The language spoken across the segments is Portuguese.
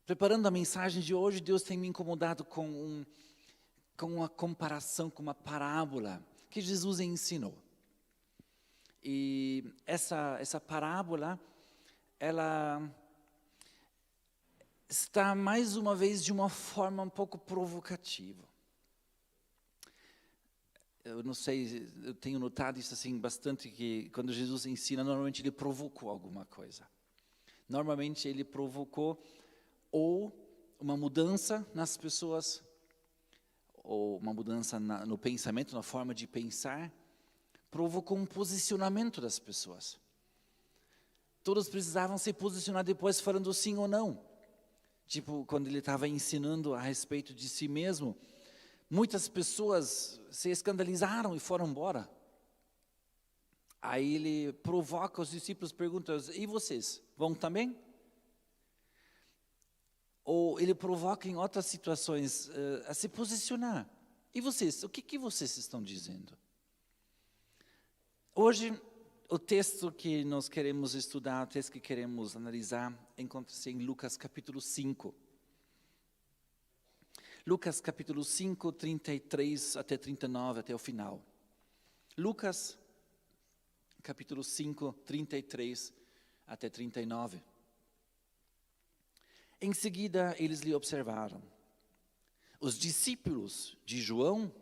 Preparando a mensagem de hoje, Deus tem me incomodado com uma comparação, com uma parábola que Jesus ensinou. E essa parábola, ela está mais uma vez de uma forma um pouco provocativa. Eu não sei, eu tenho notado isso assim bastante, que quando Jesus ensina, normalmente ele provocou alguma coisa. Normalmente ele provocou ou uma mudança nas pessoas, ou uma mudança no pensamento, na forma de pensar, provocou um posicionamento das pessoas. Todos precisavam se posicionar depois falando sim ou não. Tipo, quando ele estava ensinando a respeito de si mesmo, muitas pessoas se escandalizaram e foram embora. Aí ele provoca os discípulos, pergunta: e vocês, vão também? Ou ele provoca em outras situações a se posicionar. E vocês, o que vocês estão dizendo? Hoje, o texto que nós queremos estudar, o texto que queremos analisar, encontra-se em Lucas capítulo 5. Lucas capítulo 5, 33 até 39, até o final. Lucas capítulo 5, 33 até 39. Em seguida, eles lhe observaram: os discípulos de João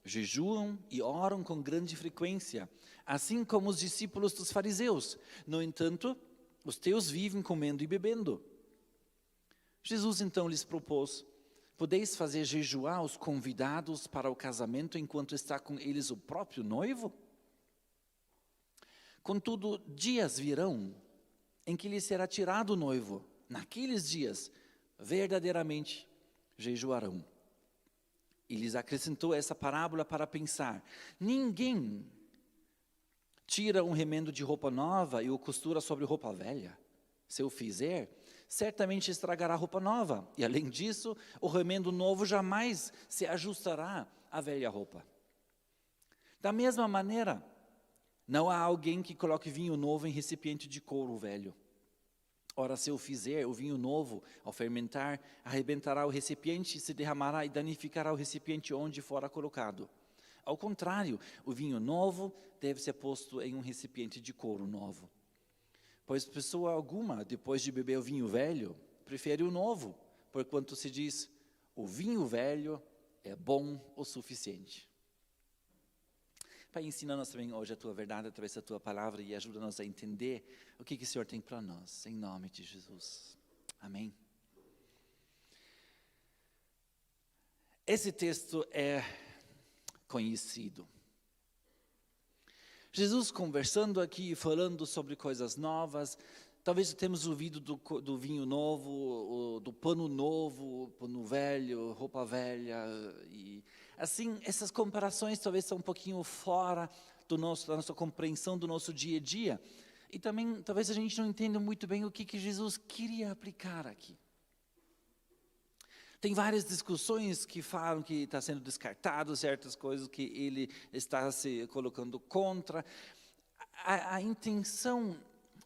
jejuam e oram com grande frequência, assim como os discípulos dos fariseus. No entanto, os teus vivem comendo e bebendo. Jesus então lhes propôs: podeis fazer jejuar os convidados para o casamento enquanto está com eles o próprio noivo? Contudo, dias virão em que lhe será tirado o noivo. Naqueles dias, verdadeiramente jejuarão. E lhes acrescentou essa parábola para pensar: ninguém tira um remendo de roupa nova e o costura sobre roupa velha. Se o fizer, certamente estragará a roupa nova. E além disso, o remendo novo jamais se ajustará à velha roupa. Da mesma maneira, não há alguém que coloque vinho novo em recipiente de couro velho. Ora, se o fizer, o vinho novo, ao fermentar, arrebentará o recipiente, se derramará e danificará o recipiente onde fora colocado. Ao contrário, o vinho novo deve ser posto em um recipiente de couro novo. Pois pessoa alguma, depois de beber o vinho velho, prefere o novo, porquanto se diz: o vinho velho é bom o suficiente. Pai, ensina-nos também hoje a Tua verdade através da Tua palavra e ajuda-nos a entender o que o Senhor tem para nós, em nome de Jesus. Amém. Esse texto é conhecido. Jesus conversando aqui, falando sobre coisas novas. Talvez temos ouvido do vinho novo, do pano novo, pano velho, roupa velha. E assim, essas comparações talvez são um pouquinho fora da nossa compreensão do nosso dia a dia. E também, talvez a gente não entenda muito bem o que Jesus queria aplicar aqui. Tem várias discussões que falam que está sendo descartado certas coisas, que ele está se colocando contra. A intenção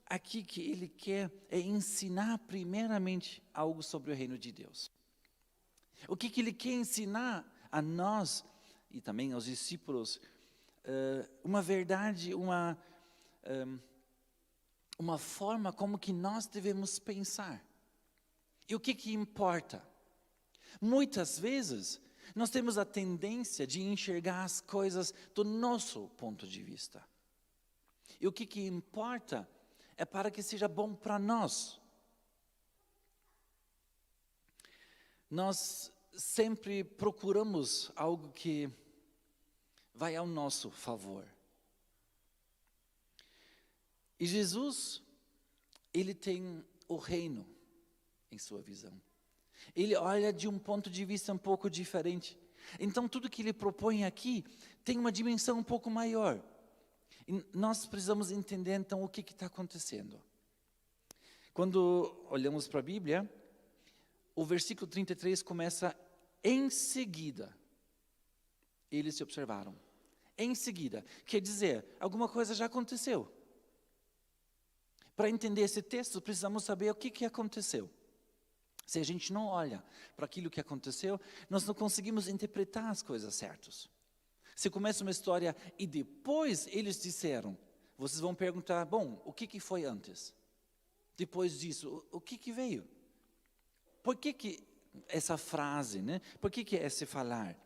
aqui que ele quer é ensinar primeiramente algo sobre o reino de Deus. O que ele quer ensinar a nós e também aos discípulos, uma verdade, uma forma como que nós devemos pensar. E o que importa? Muitas vezes, nós temos a tendência de enxergar as coisas do nosso ponto de vista. E o que importa é para que seja bom para nós. Nós sempre procuramos algo que vai ao nosso favor. E Jesus, ele tem o reino em sua visão. Ele olha de um ponto de vista um pouco diferente. Então, tudo que ele propõe aqui tem uma dimensão um pouco maior. E nós precisamos entender, então, o que está acontecendo. Quando olhamos para a Bíblia, o versículo 33 começa: em seguida, eles se observaram. Em seguida, quer dizer, alguma coisa já aconteceu. Para entender esse texto, precisamos saber o que aconteceu. Se a gente não olha para aquilo que aconteceu, nós não conseguimos interpretar as coisas certas. Se começa uma história e depois eles disseram, vocês vão perguntar, bom, o que foi antes? Depois disso, o que veio? Por que essa frase, né? Por que é esse falar?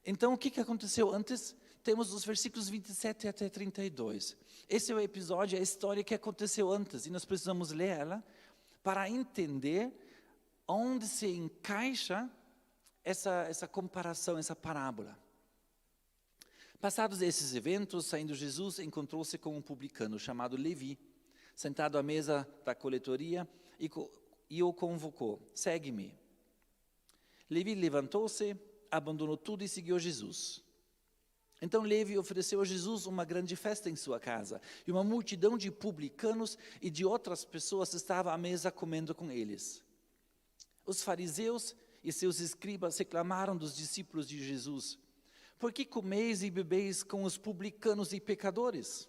Então, o que aconteceu antes? Temos os versículos 27 até 32. Esse é o episódio, a história que aconteceu antes, e nós precisamos ler ela para entender onde se encaixa essa comparação, essa parábola. Passados esses eventos, saindo Jesus, encontrou-se com um publicano chamado Levi, sentado à mesa da coletoria, e o convocou: segue-me. Levi levantou-se, abandonou tudo e seguiu Jesus. Então Levi ofereceu a Jesus uma grande festa em sua casa, e uma multidão de publicanos e de outras pessoas estava à mesa comendo com eles. Os fariseus e seus escribas reclamaram dos discípulos de Jesus: por que comeis e bebeis com os publicanos e pecadores?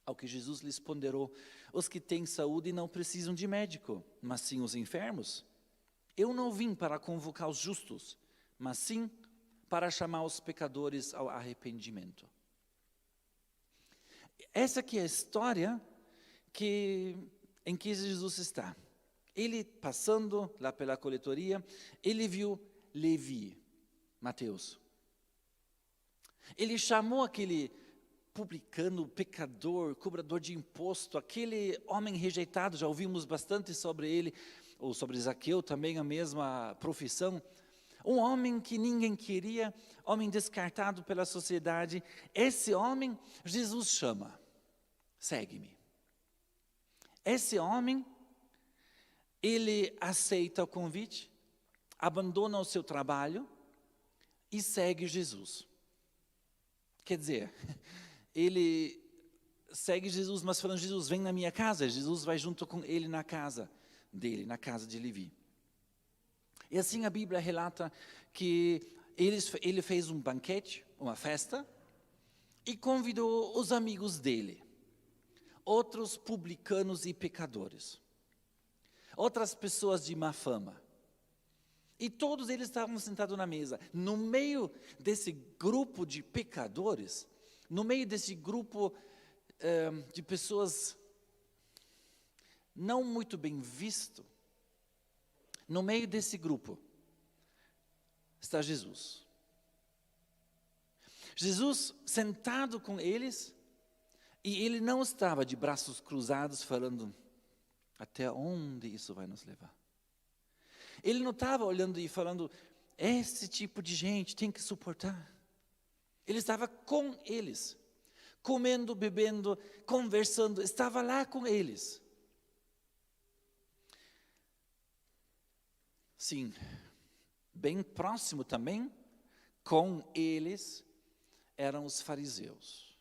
Ao que Jesus lhes ponderou: os que têm saúde não precisam de médico, mas sim os enfermos. Eu não vim para convocar os justos, mas sim para chamar os pecadores ao arrependimento. Essa aqui é a história em que Jesus está. Ele passando lá pela coletoria, ele viu Levi, Mateus. Ele chamou aquele publicano, pecador, cobrador de imposto, aquele homem rejeitado, já ouvimos bastante sobre ele, ou sobre Zaqueu também, a mesma profissão. Um homem que ninguém queria, homem descartado pela sociedade. Esse homem, Jesus chama: segue-me. Esse homem, ele aceita o convite, abandona o seu trabalho e segue Jesus. Quer dizer, ele segue Jesus, mas falando: Jesus, vem na minha casa. Jesus vai junto com ele na casa dele, na casa de Levi. E assim a Bíblia relata que ele fez um banquete, uma festa, e convidou os amigos dele, outros publicanos e pecadores, outras pessoas de má fama. E todos eles estavam sentados na mesa. No meio desse grupo de pecadores, no meio desse grupo de pessoas não muito bem visto, no meio desse grupo está Jesus. Jesus sentado com eles, e ele não estava de braços cruzados falando: até onde isso vai nos levar? Ele não estava olhando e falando: esse tipo de gente tem que suportar. Ele estava com eles, comendo, bebendo, conversando, estava lá com eles. Sim, bem próximo também, com eles, eram os fariseus.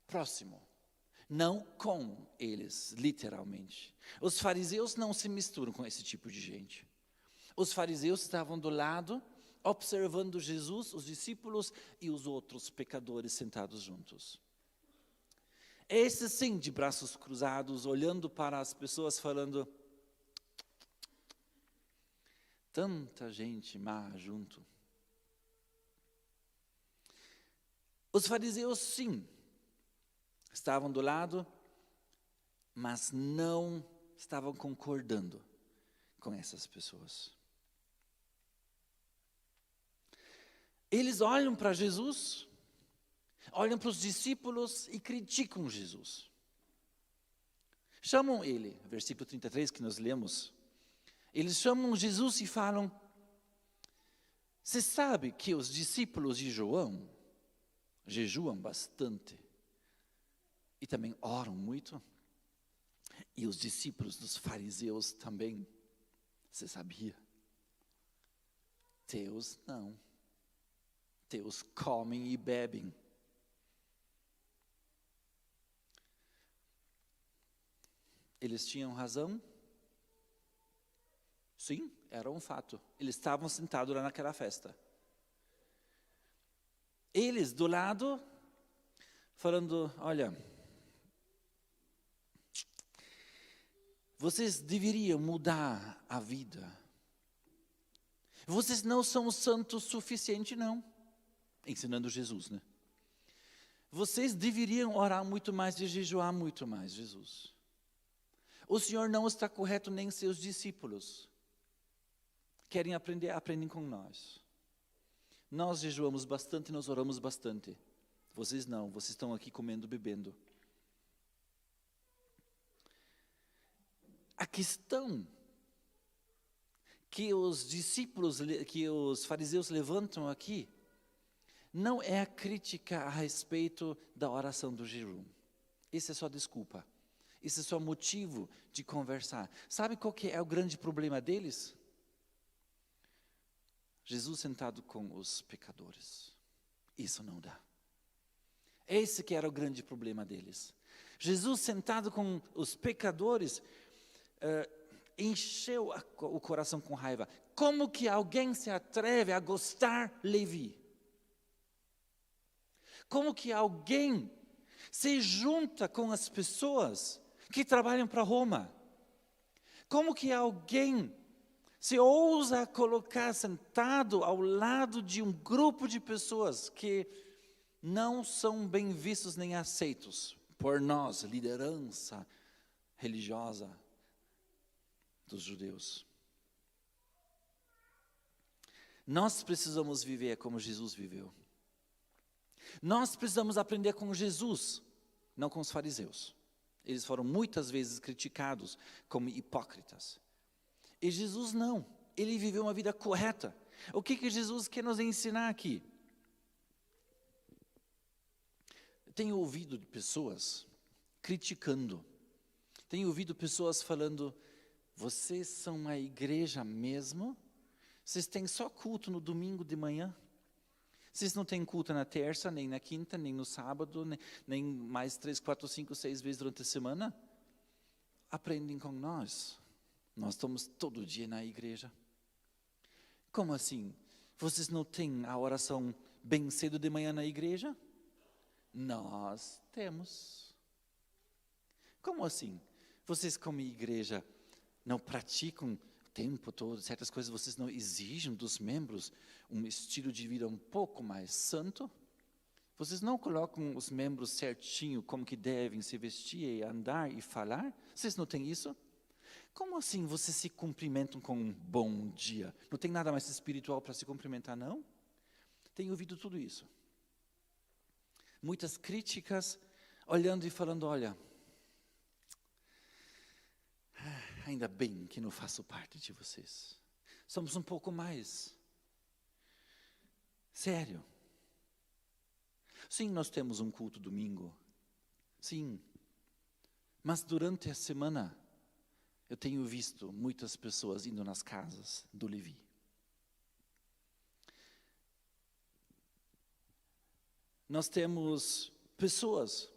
Próximo, não com eles, literalmente. Os fariseus não se misturam com esse tipo de gente. Os fariseus estavam do lado, observando Jesus, os discípulos e os outros pecadores sentados juntos. Esses sim, de braços cruzados, olhando para as pessoas, falando: tanta gente má junto. Os fariseus, sim, estavam do lado, mas não estavam concordando com essas pessoas. Eles olham para Jesus, olham para os discípulos e criticam Jesus. Chamam ele, versículo 33 que nós lemos, eles chamam Jesus e falam: você sabe que os discípulos de João jejuam bastante e também oram muito? E os discípulos dos fariseus também. Você sabia? Teus não. Teus comem e bebem. Eles tinham razão? Sim, era um fato. Eles estavam sentados lá naquela festa. Eles do lado, falando: olha, Vocês deveriam mudar a vida. Vocês não são santos o suficiente, não. Ensinando Jesus, né? Vocês deveriam orar muito mais e jejuar muito mais, Jesus. O Senhor não está correto, nem seus discípulos. Querem aprender, aprendem com nós. Nós jejuamos bastante, nós oramos bastante. Vocês não, vocês estão aqui comendo, bebendo. A questão que os discípulos, que os fariseus levantam aqui, não é a crítica a respeito da oração do jejum. Isso é só desculpa. Isso é só motivo de conversar. Sabe qual que é o grande problema deles? Jesus sentado com os pecadores. Isso não dá. Esse que era o grande problema deles. Jesus sentado com os pecadores, encheu o coração com raiva. Como que alguém se atreve a gostar Levi? Como que alguém se junta com as pessoas que trabalham para Roma? Como que alguém se ousa colocar sentado ao lado de um grupo de pessoas que não são bem vistos nem aceitos por nós, liderança religiosa dos judeus? Nós precisamos viver como Jesus viveu. Nós precisamos aprender com Jesus, não com os fariseus. Eles foram muitas vezes criticados como hipócritas. E Jesus não, ele viveu uma vida correta. O que Jesus quer nos ensinar aqui? Tenho ouvido pessoas criticando. Tenho ouvido pessoas falando: vocês são uma igreja mesmo? Vocês têm só culto no domingo de manhã? Vocês não têm culto na terça, nem na quinta, nem no sábado, nem mais 3, 4, 5, 6 vezes durante a semana? Aprendem com nós. Nós estamos todo dia na igreja. Como assim? Vocês não têm a oração bem cedo de manhã na igreja? Nós temos. Como assim? Vocês como igreja não praticam o tempo todo certas coisas? Vocês não exigem dos membros um estilo de vida um pouco mais santo? Vocês não colocam os membros certinho como que devem se vestir e andar e falar? Vocês não têm isso? Como assim vocês se cumprimentam com um bom dia? Não tem nada mais espiritual para se cumprimentar, não? Tenho ouvido tudo isso. Muitas críticas, olhando e falando: olha, ainda bem que não faço parte de vocês. Somos um pouco mais. Sério. Sim, nós temos um culto domingo. Sim. Mas durante a semana, eu tenho visto muitas pessoas indo nas casas do Levi. Nós temos pessoas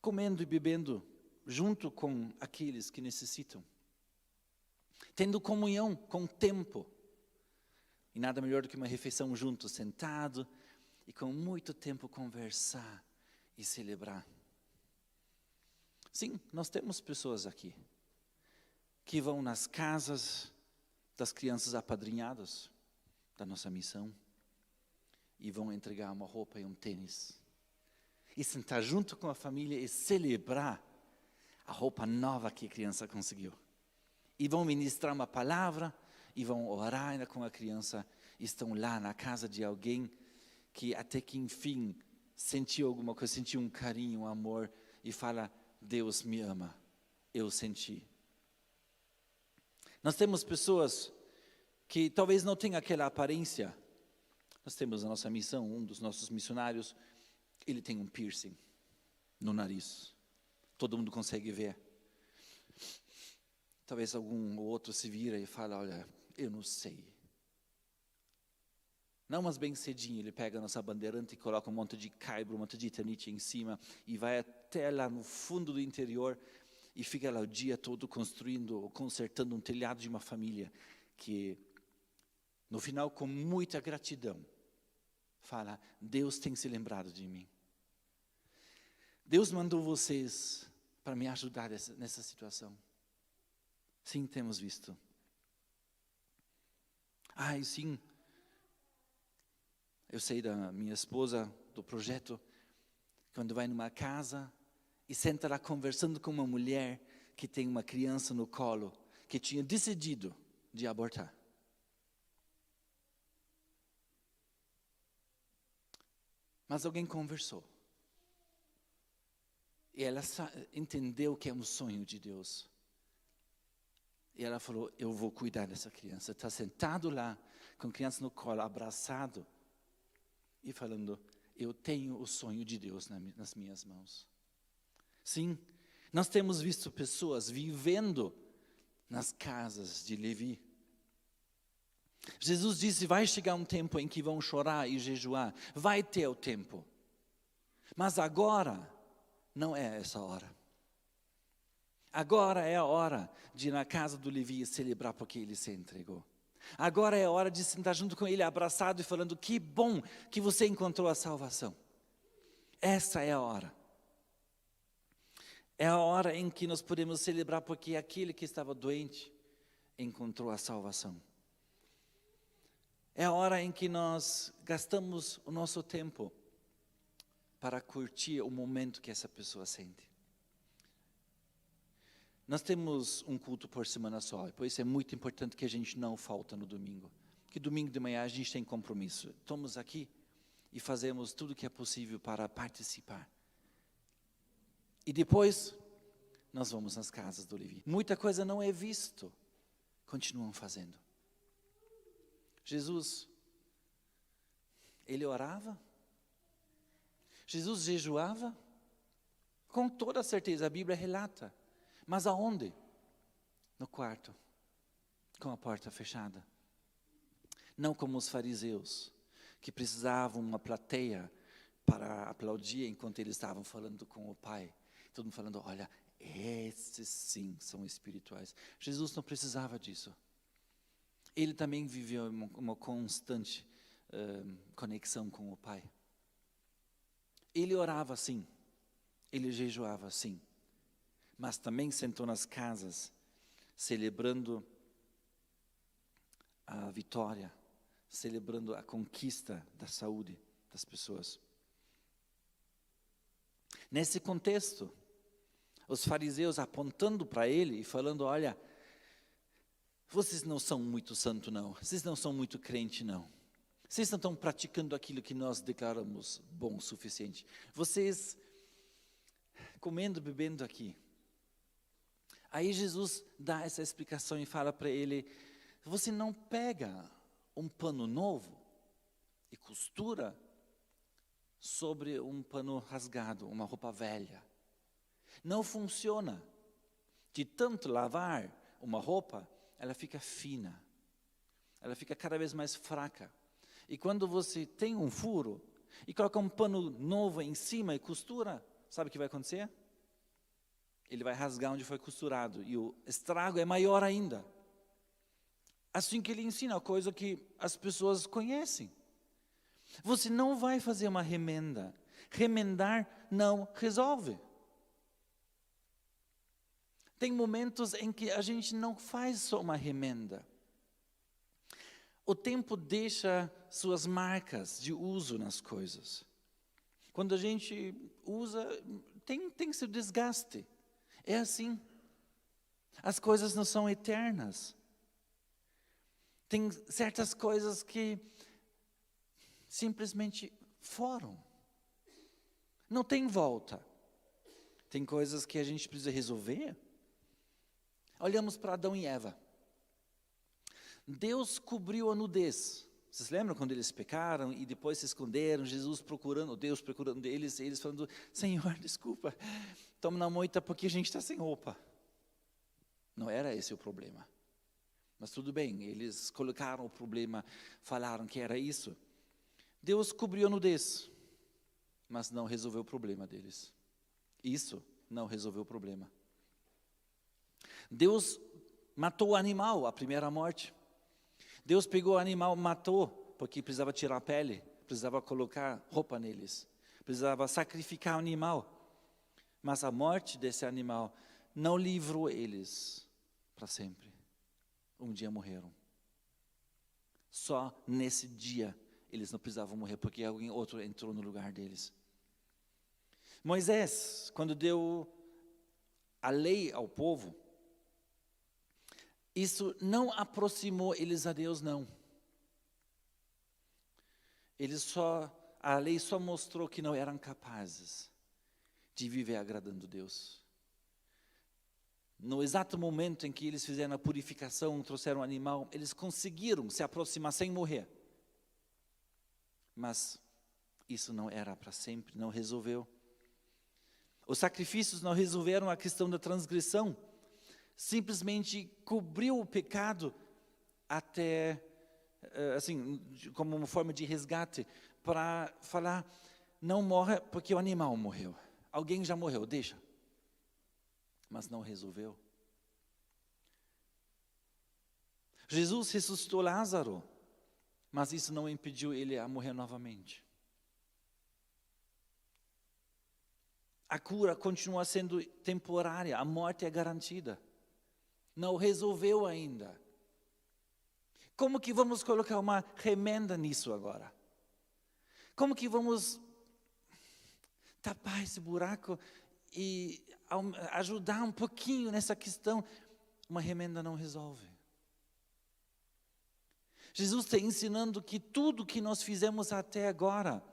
comendo e bebendo junto com aqueles que necessitam. Tendo comunhão com o tempo. E nada melhor do que uma refeição junto, sentado, e com muito tempo conversar e celebrar. Sim, nós temos pessoas aqui que vão nas casas das crianças apadrinhadas da nossa missão e vão entregar uma roupa e um tênis. E sentar junto com a família e celebrar a roupa nova que a criança conseguiu. E vão ministrar uma palavra e vão orar ainda com a criança. Estão lá na casa de alguém que até que enfim sentiu alguma coisa, sentiu um carinho, um amor e fala: Deus me ama, eu senti. Nós temos pessoas que talvez não tenham aquela aparência. Nós temos a nossa missão, um dos nossos missionários, ele tem um piercing no nariz. Todo mundo consegue ver. Talvez algum ou outro se vira e fala: olha, eu não sei. Não, mas bem cedinho ele pega a nossa bandeirante e coloca um monte de caibro, um monte de etanite em cima e vai até lá no fundo do interior e fica lá o dia todo construindo, consertando um telhado de uma família que, no final, com muita gratidão, fala: Deus tem se lembrado de mim. Deus mandou vocês para me ajudar nessa situação. Sim, temos visto. E sim, eu sei da minha esposa, do projeto, quando vai numa casa e senta lá conversando com uma mulher que tem uma criança no colo, que tinha decidido de abortar. Mas alguém conversou. E ela entendeu que é um sonho de Deus. E ela falou, eu vou cuidar dessa criança. Está sentado lá, com a criança no colo, abraçado. E falando, eu tenho o sonho de Deus nas minhas mãos. Sim, nós temos visto pessoas vivendo nas casas de Levi. Jesus disse, vai chegar um tempo em que vão chorar e jejuar. Vai ter o tempo. Mas agora não é essa hora. Agora é a hora de ir na casa do Levi e celebrar porque ele se entregou. Agora é a hora de sentar junto com ele, abraçado e falando, que bom que você encontrou a salvação. Essa é a hora. É a hora em que nós podemos celebrar porque aquele que estava doente encontrou a salvação. É a hora em que nós gastamos o nosso tempo para curtir o momento que essa pessoa sente. Nós temos um culto por semana só, e por isso é muito importante que a gente não falta no domingo. Porque domingo de manhã a gente tem compromisso. Estamos aqui e fazemos tudo o que é possível para participar. E depois, nós vamos nas casas do Levi. Muita coisa não é visto, continuam fazendo. Jesus, ele orava? Jesus jejuava? Com toda certeza, a Bíblia relata. Mas aonde? No quarto, com a porta fechada. Não como os fariseus, que precisavam uma plateia para aplaudir enquanto eles estavam falando com o Pai. Todo mundo falando, olha, esses sim são espirituais. Jesus não precisava disso. Ele também viveu uma constante conexão com o Pai. Ele orava sim, ele jejuava sim. Mas também sentou nas casas, celebrando a vitória, celebrando a conquista da saúde das pessoas. Nesse contexto, os fariseus apontando para ele e falando, olha, vocês não são muito santos não, vocês não são muito crentes não. Vocês não estão praticando aquilo que nós declaramos bom o suficiente. Vocês comendo, bebendo aqui. Aí Jesus dá essa explicação e fala para ele, você não pega um pano novo e costura sobre um pano rasgado, uma roupa velha. Não funciona. De tanto lavar uma roupa, ela fica fina. Ela fica cada vez mais fraca. E quando você tem um furo e coloca um pano novo em cima e costura, sabe o que vai acontecer? Ele vai rasgar onde foi costurado e o estrago é maior ainda. Assim que ele ensina a coisa que as pessoas conhecem. Você não vai fazer uma remenda. Remendar não resolve. Tem momentos em que a gente não faz só uma remenda. O tempo deixa suas marcas de uso nas coisas. Quando a gente usa, tem seu desgaste. É assim. As coisas não são eternas. Tem certas coisas que simplesmente foram. Não tem volta. Tem coisas que a gente precisa resolver. Olhamos para Adão e Eva. Deus cobriu a nudez. Vocês lembram quando eles pecaram e depois se esconderam, Deus procurando eles, eles falando, Senhor, desculpa, toma na moita porque a gente está sem roupa. Não era esse o problema. Mas tudo bem, eles colocaram o problema, falaram que era isso. Deus cobriu a nudez, mas não resolveu o problema deles. Isso não resolveu o problema. Deus matou o animal, a primeira morte. Deus pegou o animal, matou, porque precisava tirar a pele, precisava colocar roupa neles, precisava sacrificar o animal. Mas a morte desse animal não livrou eles para sempre. Um dia morreram. Só nesse dia eles não precisavam morrer, porque alguém outro entrou no lugar deles. Moisés, quando deu a lei ao povo, isso não aproximou eles a Deus, não. A lei só mostrou que não eram capazes de viver agradando Deus. No exato momento em que eles fizeram a purificação, trouxeram o animal, eles conseguiram se aproximar sem morrer. Mas isso não era para sempre, não resolveu. Os sacrifícios não resolveram a questão da transgressão. Simplesmente cobriu o pecado até, assim, como uma forma de resgate, para falar, não morra porque o animal morreu. Alguém já morreu, deixa. Mas não resolveu. Jesus ressuscitou Lázaro, mas isso não impediu ele a morrer novamente. A cura continua sendo temporária, a morte é garantida. Não resolveu ainda. Como que vamos colocar uma remenda nisso agora? Como que vamos tapar esse buraco e ajudar um pouquinho nessa questão? Uma remenda não resolve. Jesus está ensinando que tudo que nós fizemos até agora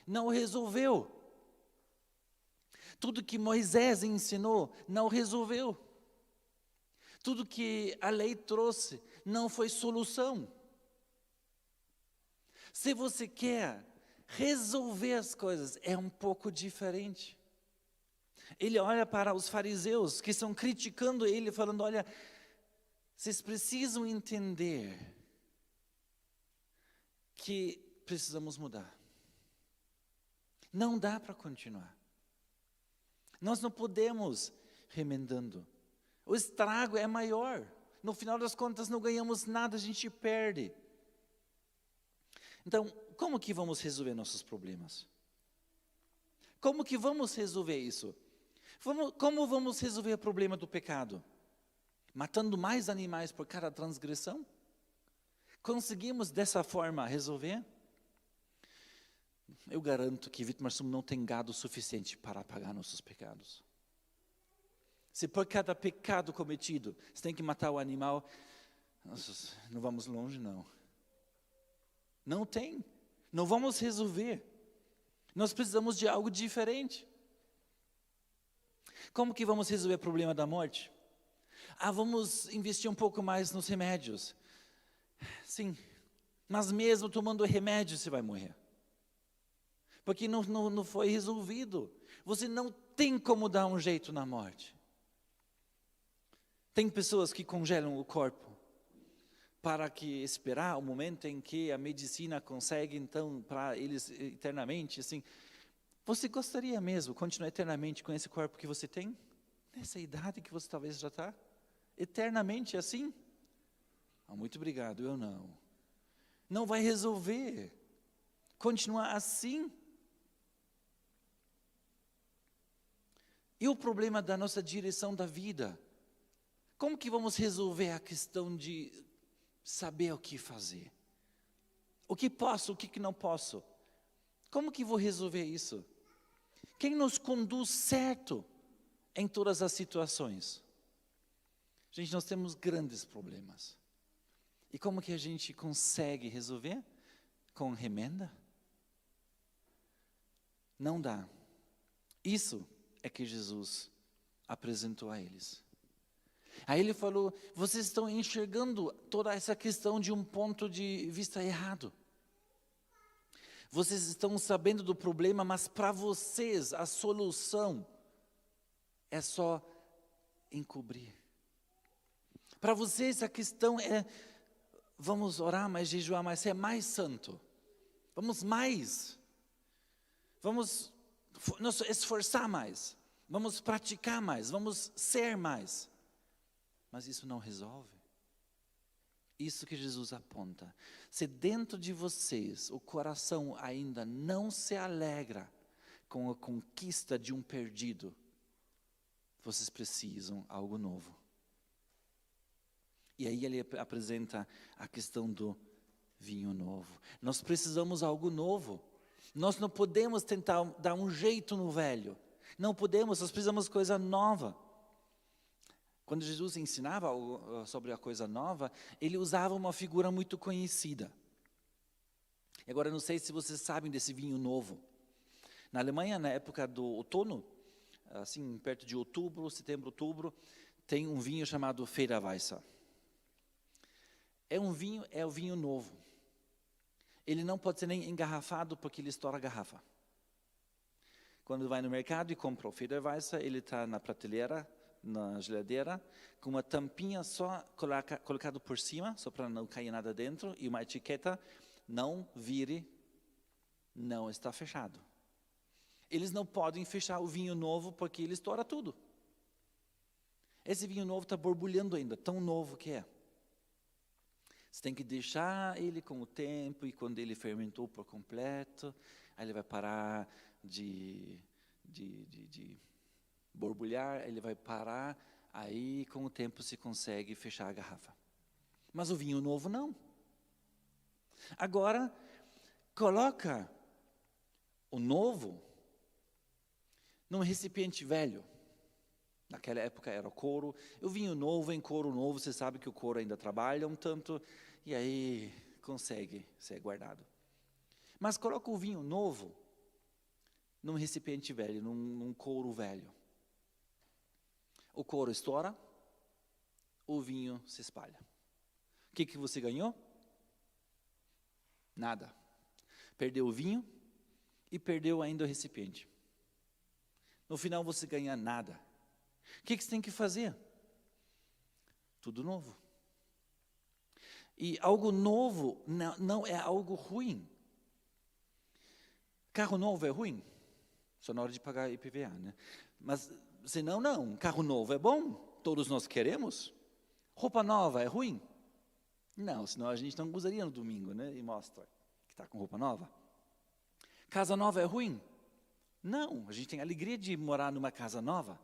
não resolveu. Tudo que Moisés ensinou não resolveu. Tudo que a lei trouxe não foi solução. Se você quer resolver as coisas, é um pouco diferente. Ele olha para os fariseus que estão criticando ele, falando, olha, vocês precisam entender que precisamos mudar. Não dá para continuar. Nós não podemos remendando. O estrago é maior. No final das contas, não ganhamos nada, a gente perde. Então, como que vamos resolver nossos problemas? Como que vamos resolver isso? Como vamos resolver o problema do pecado? Matando mais animais por cada transgressão? Conseguimos dessa forma resolver? Eu garanto que Vitmarsum não tem gado suficiente para pagar nossos pecados. Se por cada pecado cometido, você tem que matar o animal, não vamos longe não. Não tem. Não vamos resolver. Nós precisamos de algo diferente. Como que vamos resolver o problema da morte? Vamos investir um pouco mais nos remédios. Sim, mas mesmo tomando remédio você vai morrer. Porque não foi resolvido. Você não tem como dar um jeito na morte. Tem pessoas que congelam o corpo para que esperar o momento em que a medicina consegue, então, para eles eternamente, assim. Você gostaria mesmo de continuar eternamente com esse corpo que você tem? Nessa idade que você talvez já está? Eternamente assim? Muito obrigado, eu não. Não vai resolver. Continuar assim. E o problema da nossa direção da vida? Como que vamos resolver a questão de saber o que fazer? O que posso, o que não posso? Como que vou resolver isso? Quem nos conduz certo em todas as situações? Gente, nós temos grandes problemas. E como que a gente consegue resolver? Com remenda? Não dá. Isso é que Jesus apresentou a eles. Aí ele falou, vocês estão enxergando toda essa questão de um ponto de vista errado. Vocês estão sabendo do problema, mas para vocês a solução é só encobrir. Para vocês a questão é, vamos orar mais, jejuar mais, ser mais santo. Vamos mais. Vamos nos esforçar mais. Vamos praticar mais, vamos ser mais. Mas isso não resolve. Isso que Jesus aponta. Se dentro de vocês o coração ainda não se alegra com a conquista de um perdido, vocês precisam algo novo. E aí ele apresenta a questão do vinho novo. Nós precisamos algo novo. Nós não podemos tentar dar um jeito no velho. Não podemos, nós precisamos de coisa nova. Quando Jesus ensinava sobre a coisa nova, ele usava uma figura muito conhecida. Agora, não sei se vocês sabem desse vinho novo. Na Alemanha, na época do outono, assim, perto de outubro, setembro, outubro, tem um vinho chamado Federweisser. É o vinho novo. Ele não pode ser nem engarrafado porque ele estoura a garrafa. Quando vai no mercado e compra o Federweisser, ele está na prateleira, na geladeira, com uma tampinha só colocada por cima, só para não cair nada dentro, e uma etiqueta, não vire, não está fechado. Eles não podem fechar o vinho novo porque ele estoura tudo. Esse vinho novo está borbulhando ainda, tão novo que é. Você tem que deixar ele com o tempo, e quando ele fermentou por completo, aí ele vai parar de borbulhar, ele vai parar, aí com o tempo se consegue fechar a garrafa. Mas o vinho novo não. Agora, coloca o novo num recipiente velho. Naquela época era couro. O vinho novo em couro novo, você sabe que o couro ainda trabalha um tanto, e aí consegue ser guardado. Mas coloca o vinho novo num recipiente velho, num couro velho. O couro estoura, o vinho se espalha. O que você ganhou? Nada. Perdeu o vinho e perdeu ainda o recipiente. No final você ganha nada. O que você tem que fazer? Tudo novo. E algo novo não é algo ruim. Carro novo é ruim? Só na hora de pagar IPVA, né? Mas, senão não. Carro novo é bom? Todos nós queremos. Roupa nova é ruim? Não, senão a gente não usaria no domingo, né? E mostra que está com roupa nova. Casa nova é ruim? Não, a gente tem a alegria de morar numa casa nova.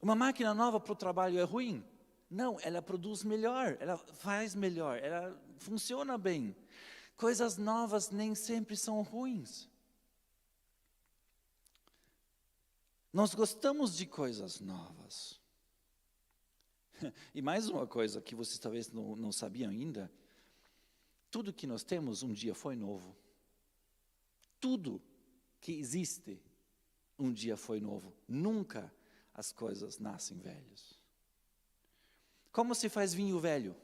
Uma máquina nova para o trabalho é ruim? Não, ela produz melhor, ela faz melhor, ela funciona bem. Coisas novas nem sempre são ruins. Nós gostamos de coisas novas. E mais uma coisa que vocês talvez não sabiam ainda, tudo que nós temos um dia foi novo. Tudo que existe um dia foi novo. Nunca as coisas nascem velhos. Como se faz vinho velho?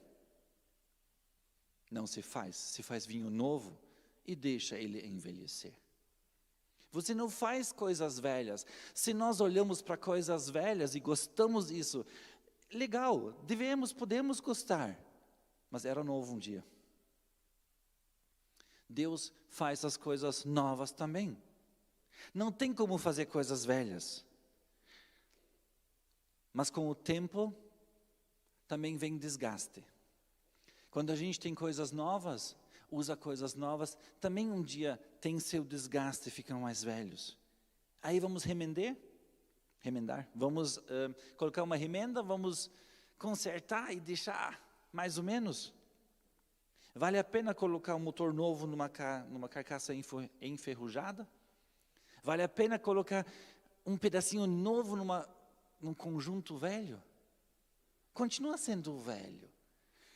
Não se faz vinho novo e deixa ele envelhecer. Você não faz coisas velhas. Se nós olhamos para coisas velhas e gostamos disso, legal, podemos gostar, mas era novo um dia. Deus faz as coisas novas também. Não tem como fazer coisas velhas. Mas com o tempo, também vem desgaste. Quando a gente tem coisas novas, usa coisas novas, também um dia tem seu desgaste e ficam mais velhos. Aí vamos remendar, vamos colocar uma remenda, vamos consertar e deixar mais ou menos. Vale a pena colocar um motor novo numa carcaça enferrujada? Vale a pena colocar um pedacinho novo num conjunto velho? Continua sendo velho.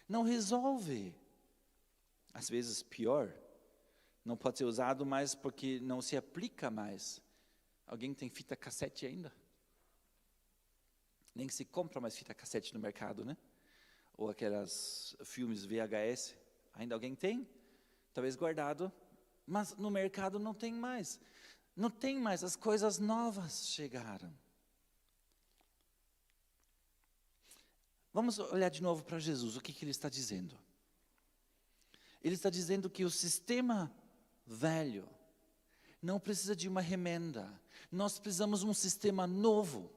Não resolve. Às vezes pior, não pode ser usado mais porque não se aplica mais. Alguém tem fita cassete ainda? Nem se compra mais fita cassete no mercado, né? Ou aquelas filmes VHS. Ainda alguém tem? Talvez guardado, mas no mercado não tem mais. Não tem mais, as coisas novas chegaram. Vamos olhar de novo para Jesus, o que ele está dizendo? Ele está dizendo que o sistema velho não precisa de uma remenda. Nós precisamos de um sistema novo.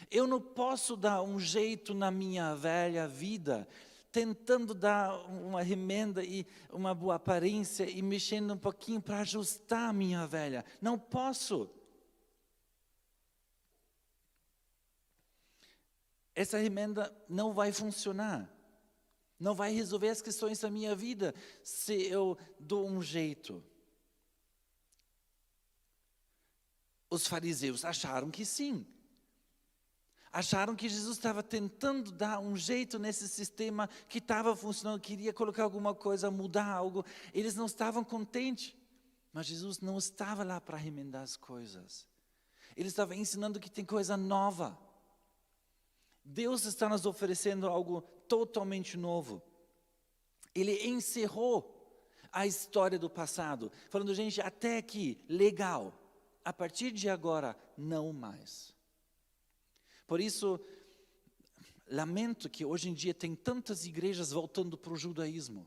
Eu não posso dar um jeito na minha velha vida, tentando dar uma remenda e uma boa aparência e mexendo um pouquinho para ajustar a minha velha. Não posso. essa remenda não vai funcionar. Não vai resolver as questões da minha vida se eu dou um jeito. Os fariseus acharam que sim. Acharam que Jesus estava tentando dar um jeito nesse sistema que estava funcionando, queria colocar alguma coisa, mudar algo. Eles não estavam contentes, mas Jesus não estava lá para remendar as coisas. Ele estava ensinando que tem coisa nova. Deus está nos oferecendo algo totalmente novo. Ele encerrou a história do passado, falando, gente, até aqui, legal. A partir de agora, não mais. Por isso, lamento que hoje em dia tem tantas igrejas voltando para o judaísmo.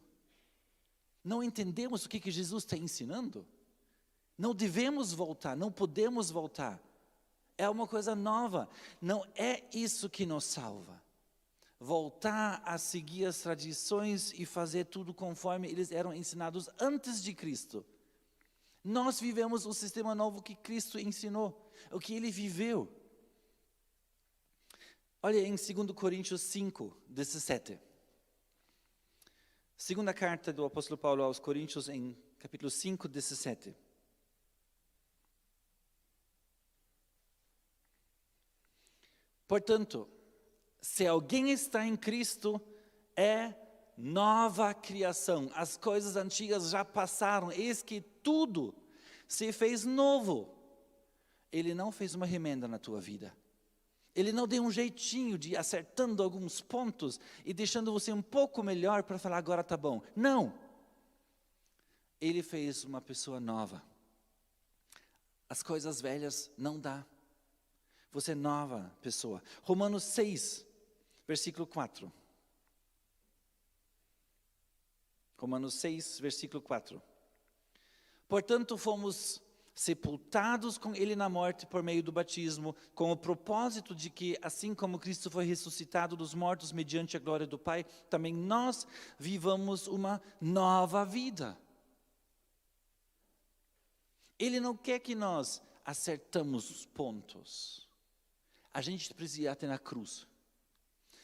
Não entendemos o que Jesus está ensinando. Não devemos voltar, não podemos voltar. É uma coisa nova. Não é isso que nos salva. Voltar a seguir as tradições e fazer tudo conforme eles eram ensinados antes de Cristo. Nós vivemos o sistema novo que Cristo ensinou, o que Ele viveu. Olha em 2 Coríntios 5, 17. Segunda carta do apóstolo Paulo aos Coríntios, em capítulo 5, 17. Portanto, se alguém está em Cristo, é nova criação. As coisas antigas já passaram, eis que tudo se fez novo. Ele não fez uma remenda na tua vida. Ele não deu um jeitinho de acertando alguns pontos e deixando você um pouco melhor para falar agora tá bom. Não. Ele fez uma pessoa nova. As coisas velhas não dá. Você é nova pessoa. Romanos 6, versículo 4. Romanos 6, versículo 4. Portanto, fomos sepultados com Ele na morte por meio do batismo, com o propósito de que, assim como Cristo foi ressuscitado dos mortos mediante a glória do Pai, também nós vivamos uma nova vida. Ele não quer que nós acertamos os pontos. A gente precisa ir até na cruz.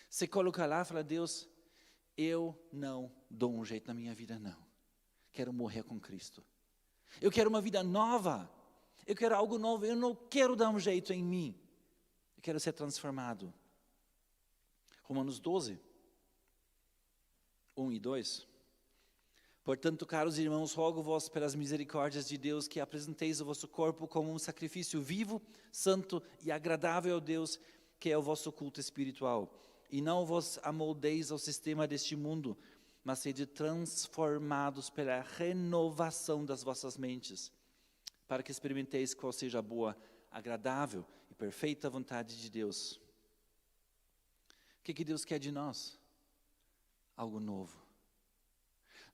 Você coloca lá e fala, Deus, eu não dou um jeito na minha vida, não. Quero morrer com Cristo. Eu quero uma vida nova. Eu quero algo novo. Eu não quero dar um jeito em mim. Eu quero ser transformado. Romanos 12, 1 e 2. Portanto, caros irmãos, rogo-vos pelas misericórdias de Deus que apresenteis o vosso corpo como um sacrifício vivo, santo e agradável a Deus, que é o vosso culto espiritual. E não vos amoldeis ao sistema deste mundo, mas sede transformados pela renovação das vossas mentes, para que experimenteis qual seja a boa, agradável e perfeita vontade de Deus. O que Deus quer de nós? Algo novo.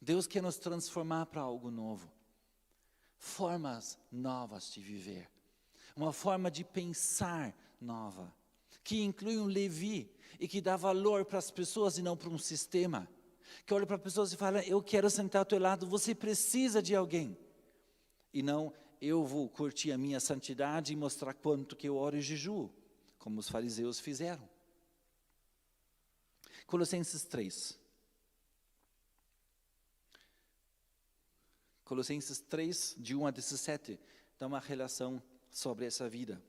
Deus quer nos transformar para algo novo. Formas novas de viver. Uma forma de pensar nova, que inclui um Levi e que dá valor para as pessoas e não para um sistema. Que olha para pessoas e fala, eu quero sentar ao teu lado, você precisa de alguém. E não, eu vou curtir a minha santidade e mostrar quanto que eu oro e jejuo, como os fariseus fizeram. Colossenses 3. Colossenses 3, de 1 a 17, dá uma relação sobre essa vida.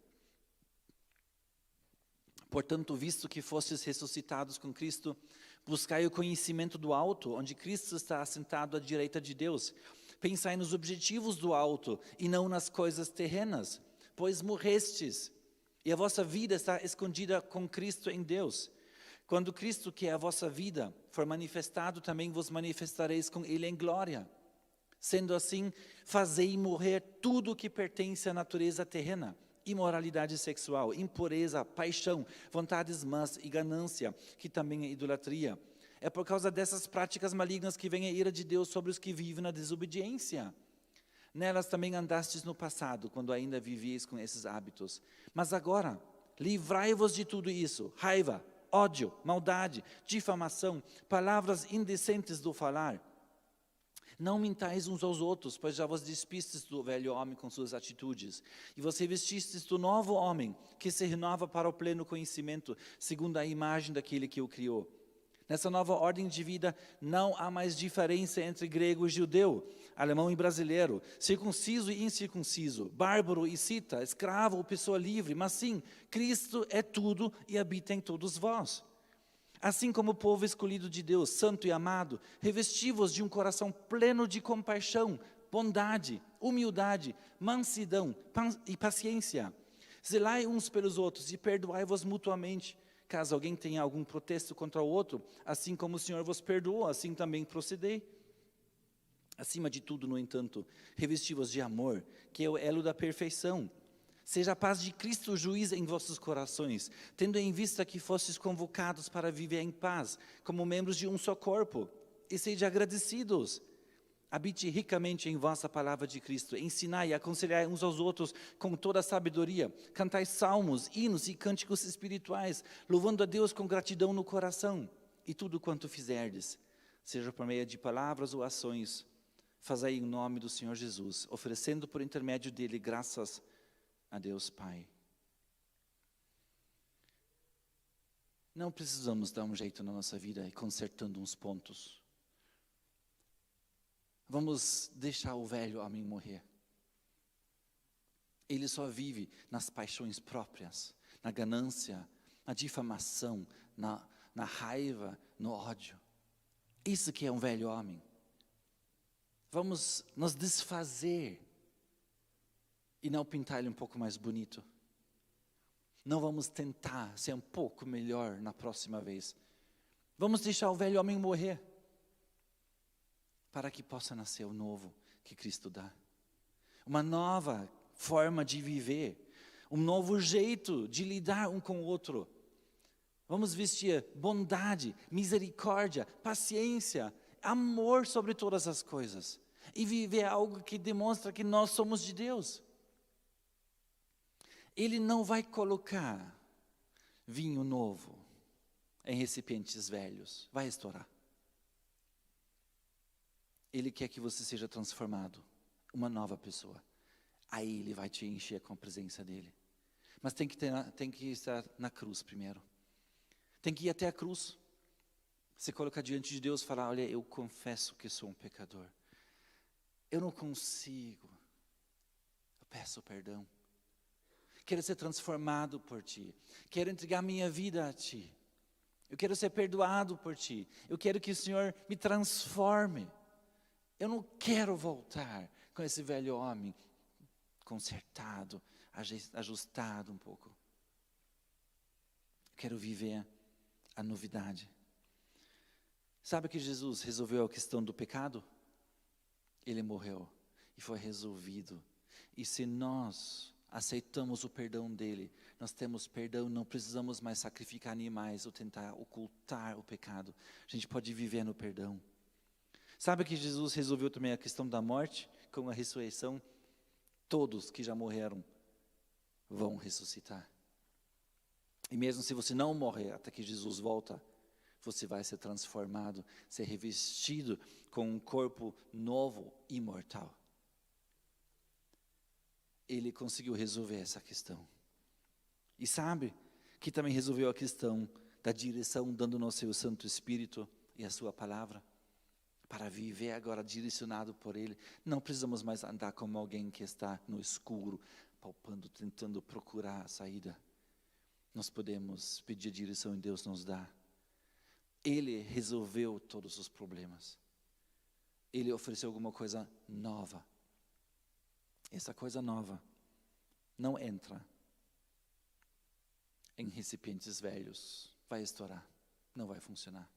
Portanto, visto que fostes ressuscitados com Cristo, buscai o conhecimento do alto, onde Cristo está assentado à direita de Deus. Pensai nos objetivos do alto e não nas coisas terrenas, pois morrestes, e a vossa vida está escondida com Cristo em Deus. Quando Cristo, que é a vossa vida, for manifestado, também vos manifestareis com Ele em glória. Sendo assim, fazei morrer tudo o que pertence à natureza terrena, imoralidade sexual, impureza, paixão, vontades más e ganância, que também é idolatria. É por causa dessas práticas malignas que vem a ira de Deus sobre os que vivem na desobediência. Nelas também andastes no passado, quando ainda vivíeis com esses hábitos. Mas agora, livrai-vos de tudo isso: raiva, ódio, maldade, difamação, palavras indecentes do falar. Não mintais uns aos outros, pois já vos despistes do velho homem com suas atitudes, e vos revestistes do novo homem, que se renova para o pleno conhecimento, segundo a imagem daquele que o criou. Nessa nova ordem de vida, não há mais diferença entre grego e judeu, alemão e brasileiro, circunciso e incircunciso, bárbaro e cita, escravo ou pessoa livre, mas sim, Cristo é tudo e habita em todos vós. Assim como o povo escolhido de Deus, santo e amado, revesti-vos de um coração pleno de compaixão, bondade, humildade, mansidão e paciência. Zelai uns pelos outros e perdoai-vos mutuamente. Caso alguém tenha algum protesto contra o outro, assim como o Senhor vos perdoou, assim também procedei. Acima de tudo, no entanto, revesti-vos de amor, que é o elo da perfeição. Seja a paz de Cristo juiz em vossos corações, tendo em vista que fostes convocados para viver em paz, como membros de um só corpo, e sede agradecidos. Habite ricamente em vós a palavra de Cristo, ensinai e aconselhai uns aos outros com toda a sabedoria, cantai salmos, hinos e cânticos espirituais, louvando a Deus com gratidão no coração, e tudo quanto fizerdes, seja por meio de palavras ou ações, fazei em nome do Senhor Jesus, oferecendo por intermédio dele graças a Deus Pai. Não precisamos dar um jeito na nossa vida e consertando uns pontos. Vamos deixar o velho homem morrer. Ele só vive nas paixões próprias, na ganância, na difamação, na raiva, no ódio. Isso que é um velho homem. Vamos nos desfazer e não pintar ele um pouco mais bonito. Não vamos tentar ser um pouco melhor na próxima vez. Vamos deixar o velho homem morrer, para que possa nascer o novo que Cristo dá. Uma nova forma de viver, um novo jeito de lidar um com o outro. Vamos vestir bondade, misericórdia, paciência, amor sobre todas as coisas. E viver algo que demonstra que nós somos de Deus. Ele não vai colocar vinho novo em recipientes velhos, vai estourar. Ele quer que você seja transformado, uma nova pessoa. Aí Ele vai te encher com a presença dEle. Mas tem que estar na cruz primeiro. Tem que ir até a cruz. Se colocar diante de Deus e falar, olha, eu confesso que sou um pecador. Eu não consigo. Eu peço perdão. Quero ser transformado por Ti. Quero entregar minha vida a Ti. Eu quero ser perdoado por Ti. Eu quero que o Senhor me transforme. Eu não quero voltar com esse velho homem consertado, ajustado um pouco. Eu quero viver a novidade. Sabe que Jesus resolveu a questão do pecado? Ele morreu e foi resolvido. E se nós aceitamos o perdão dele, nós temos perdão, não precisamos mais sacrificar animais ou tentar ocultar o pecado. A gente pode viver no perdão. Sabe que Jesus resolveu também a questão da morte com a ressurreição? Todos que já morreram vão ressuscitar. E mesmo se você não morrer até que Jesus volta, você vai ser transformado, ser revestido com um corpo novo, imortal. Ele conseguiu resolver essa questão. E sabe que também resolveu a questão da direção, dando-nos seu Santo Espírito e a sua palavra. Para viver agora direcionado por Ele, não precisamos mais andar como alguém que está no escuro, palpando, tentando procurar a saída. Nós podemos pedir a direção e Deus nos dá. Ele resolveu todos os problemas. Ele ofereceu alguma coisa nova. Essa coisa nova não entra em recipientes velhos. Vai estourar, não vai funcionar.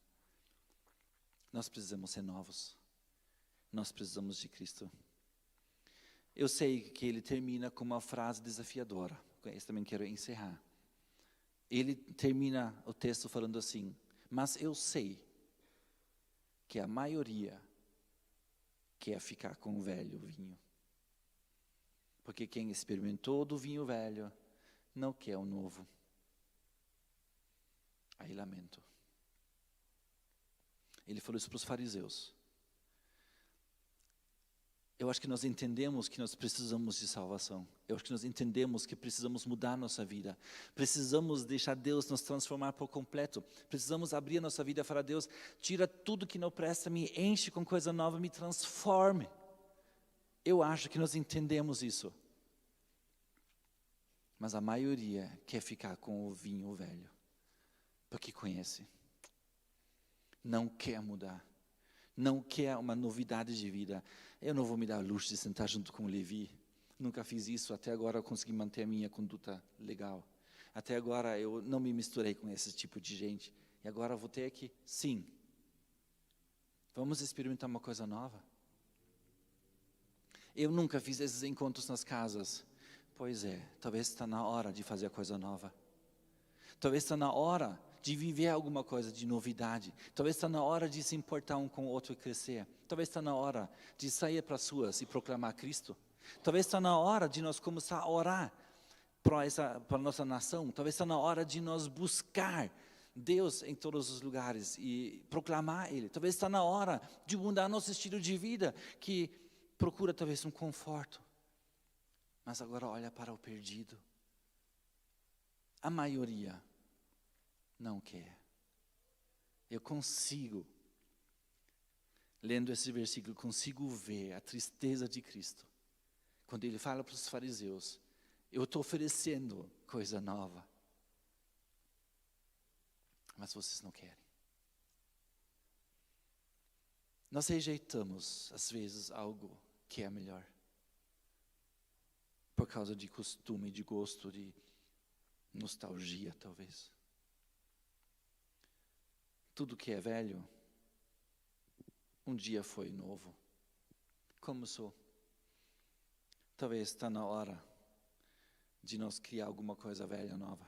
Nós precisamos ser novos. Nós precisamos de Cristo. Eu sei que ele termina com uma frase desafiadora. Com isso também quero encerrar. Ele termina o texto falando assim: mas eu sei que a maioria quer ficar com o velho vinho. Porque quem experimentou do vinho velho não quer o novo. Aí lamento. Ele falou isso para os fariseus. Eu acho que nós entendemos que nós precisamos de salvação. Eu acho que nós entendemos que precisamos mudar a nossa vida. Precisamos deixar Deus nos transformar por completo. Precisamos abrir a nossa vida e falar: Deus, tira tudo que não presta, me enche com coisa nova, me transforme. Eu acho que nós entendemos isso. Mas a maioria quer ficar com o vinho velho, porque conhece. Não quer mudar. Não quer uma novidade de vida. Eu não vou me dar o luxo de sentar junto com o Levi. Nunca fiz isso. Até agora eu consegui manter a minha conduta legal. Até agora eu não me misturei com esse tipo de gente. E agora eu vou ter que, sim. Vamos experimentar uma coisa nova? Eu nunca fiz esses encontros nas casas. Pois é, talvez está na hora de fazer a coisa nova. Talvez está na hora de viver alguma coisa de novidade. Talvez está na hora de se importar um com o outro e crescer. Talvez está na hora de sair para as ruas e proclamar Cristo. Talvez está na hora de nós começar a orar para a nossa nação. Talvez está na hora de nós buscar Deus em todos os lugares e proclamar Ele. Talvez está na hora de mudar nosso estilo de vida, que procura talvez um conforto. Mas agora olha para o perdido. A maioria não quer. Eu consigo, lendo esse versículo, consigo ver a tristeza de Cristo. Quando Ele fala para os fariseus: eu estou oferecendo coisa nova, mas vocês não querem. Nós rejeitamos, às vezes, algo que é melhor, por causa de costume, de gosto, de nostalgia, talvez. Tudo que é velho, um dia foi novo. Como sou? Talvez está na hora de nós criar alguma coisa velha nova.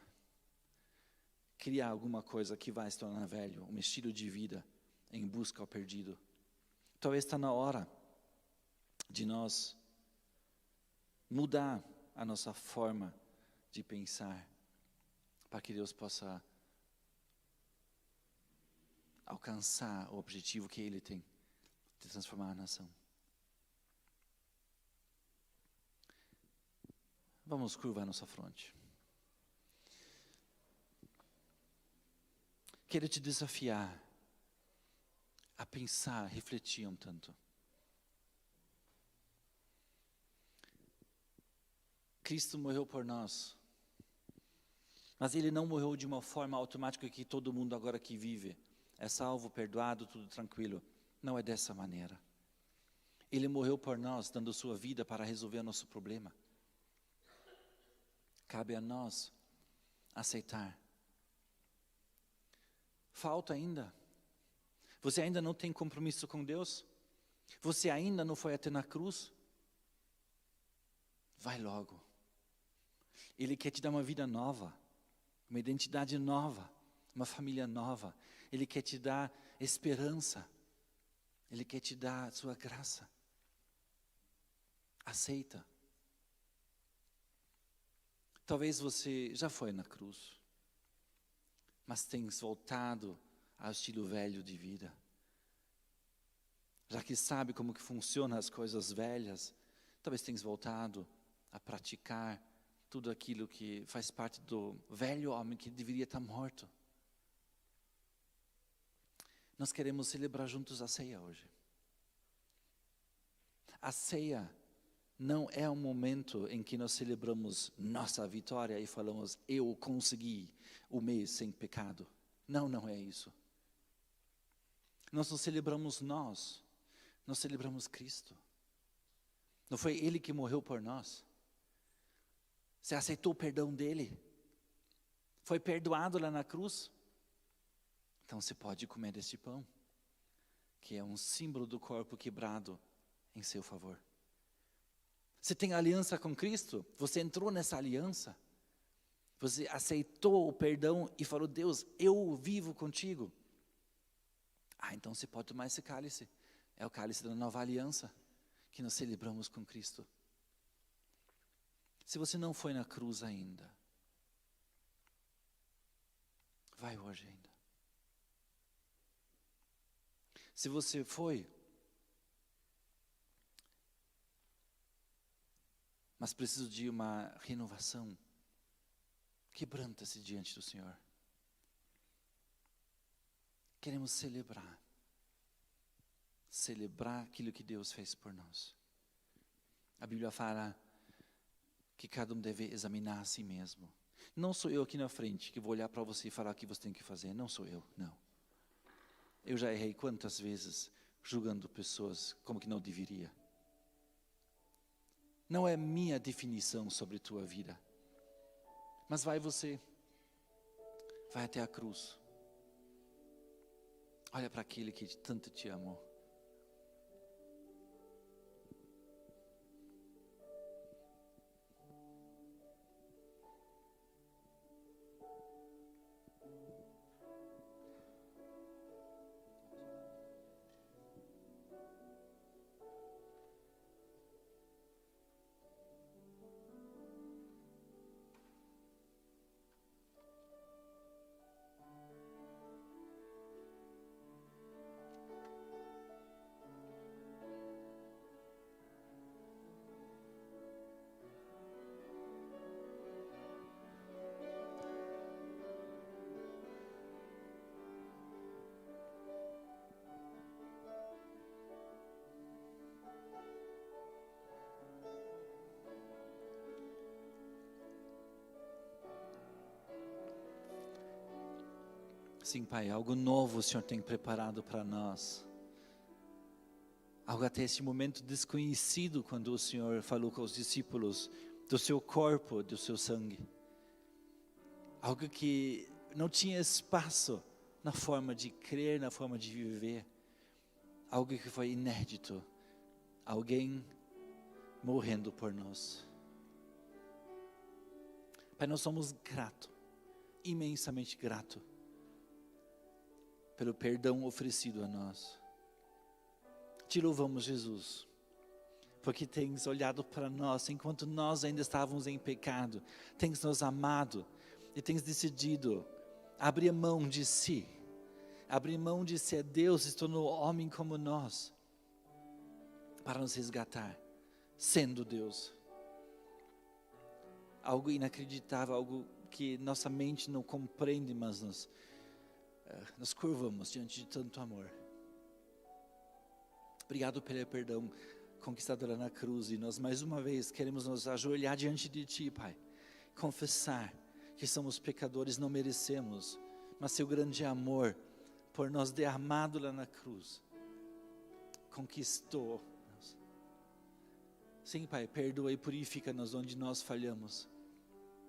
Criar alguma coisa que vai se tornar velho, um estilo de vida em busca ao perdido. Talvez está na hora de nós mudar a nossa forma de pensar, para que Deus possa alcançar o objetivo que Ele tem, de transformar a nação. Vamos curvar nossa fronte. Quero te desafiar a pensar, refletir um tanto. Cristo morreu por nós, mas Ele não morreu de uma forma automática que todo mundo agora que vive é salvo, perdoado, tudo tranquilo. Não é dessa maneira. Ele morreu por nós, dando sua vida para resolver o nosso problema. Cabe a nós aceitar. Falta ainda. Você ainda não tem compromisso com Deus? Você ainda não foi até na cruz? Vai logo. Ele quer te dar uma vida nova, uma identidade nova, uma família nova. Ele quer te dar esperança. Ele quer te dar a sua graça. Aceita. Talvez você já foi na cruz, mas tens voltado ao estilo velho de vida. Já que sabe como que funcionam as coisas velhas, talvez tenhas voltado a praticar tudo aquilo que faz parte do velho homem que deveria estar morto. Nós queremos celebrar juntos a ceia hoje. A ceia não é um momento em que nós celebramos nossa vitória e falamos: eu consegui o mês sem pecado. Não, não é isso. Nós não celebramos nós celebramos Cristo. Não foi Ele que morreu por nós? Você aceitou o perdão dEle? Foi perdoado lá na cruz? Então você pode comer deste pão, que é um símbolo do corpo quebrado em seu favor. Você tem aliança com Cristo? Você entrou nessa aliança? Você aceitou o perdão e falou: Deus, eu vivo contigo. Então você pode tomar esse cálice. É o cálice da nova aliança que nós celebramos com Cristo. Se você não foi na cruz ainda, vai hoje ainda. Se você foi, mas preciso de uma renovação. Quebranta-se diante do Senhor. Queremos celebrar aquilo que Deus fez por nós. A Bíblia fala que cada um deve examinar a si mesmo. Não sou eu aqui na frente que vou olhar para você e falar o que você tem que fazer. Não sou eu, não. Eu já errei quantas vezes julgando pessoas como que não deveria. Não é minha definição sobre tua vida. Mas vai você. Vai até a cruz. Olha para aquele que tanto te amou. Sim, Pai, algo novo o Senhor tem preparado para nós. Algo até esse momento desconhecido, quando o Senhor falou com os discípulos do seu corpo, do seu sangue. Algo que não tinha espaço na forma de crer, na forma de viver. Algo que foi inédito. Alguém morrendo por nós. Pai, nós somos gratos, imensamente gratos, pelo perdão oferecido a nós. Te louvamos, Jesus, porque tens olhado para nós enquanto nós ainda estávamos em pecado, tens nos amado e tens decidido abrir mão de si, abrir mão de ser Deus, se tornou homem como nós, para nos resgatar, sendo Deus. Algo inacreditável, algo que nossa mente não compreende, mas nos curvamos diante de tanto amor. Obrigado pelo perdão conquistado lá na cruz, e nós mais uma vez queremos nos ajoelhar diante de Ti, Pai, confessar que somos pecadores, não merecemos, mas Seu grande amor por nós derramado lá na cruz conquistou. Sim, Pai, perdoa e purifica-nos onde nós falhamos,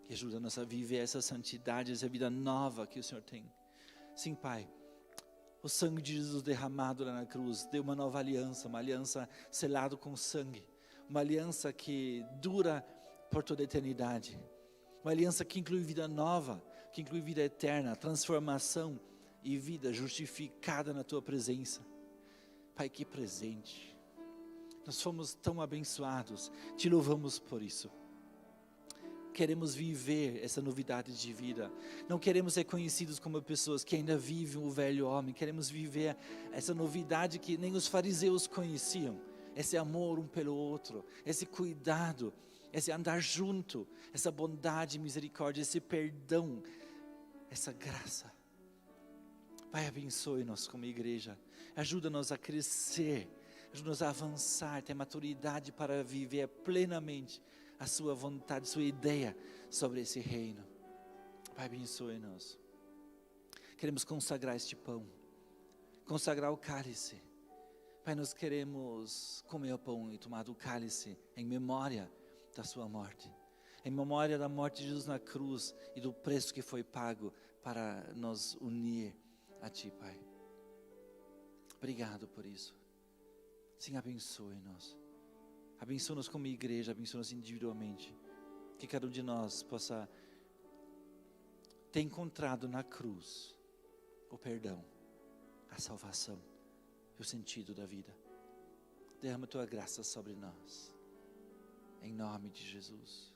e ajuda-nos a viver essa santidade, essa vida nova que o Senhor tem. Sim, Pai, o sangue de Jesus derramado lá na cruz deu uma nova aliança, uma aliança selada com sangue, uma aliança que dura por toda a eternidade, uma aliança que inclui vida nova, que inclui vida eterna, transformação e vida justificada na Tua presença. Pai, que presente, nós fomos tão abençoados, Te louvamos por isso. Queremos viver essa novidade de vida. Não queremos ser conhecidos como pessoas que ainda vivem o velho homem. Queremos viver essa novidade que nem os fariseus conheciam. Esse amor um pelo outro, esse cuidado, esse andar junto, essa bondade, misericórdia, esse perdão, essa graça. Pai, abençoe-nos como igreja. Ajuda-nos a crescer, ajuda-nos a avançar, ter maturidade para viver plenamente a Sua vontade, Sua ideia sobre esse reino. Pai, abençoe-nos. Queremos consagrar este pão, consagrar o cálice. Pai, nós queremos comer o pão e tomar do cálice em memória da Sua morte, em memória da morte de Jesus na cruz e do preço que foi pago para nos unir a Ti, Pai. Obrigado por isso. Sim, abençoe-nos. Abençoa-nos como igreja, abençoa-nos individualmente. Que cada um de nós possa ter encontrado na cruz o perdão, a salvação e o sentido da vida. Derrama Tua graça sobre nós. Em nome de Jesus.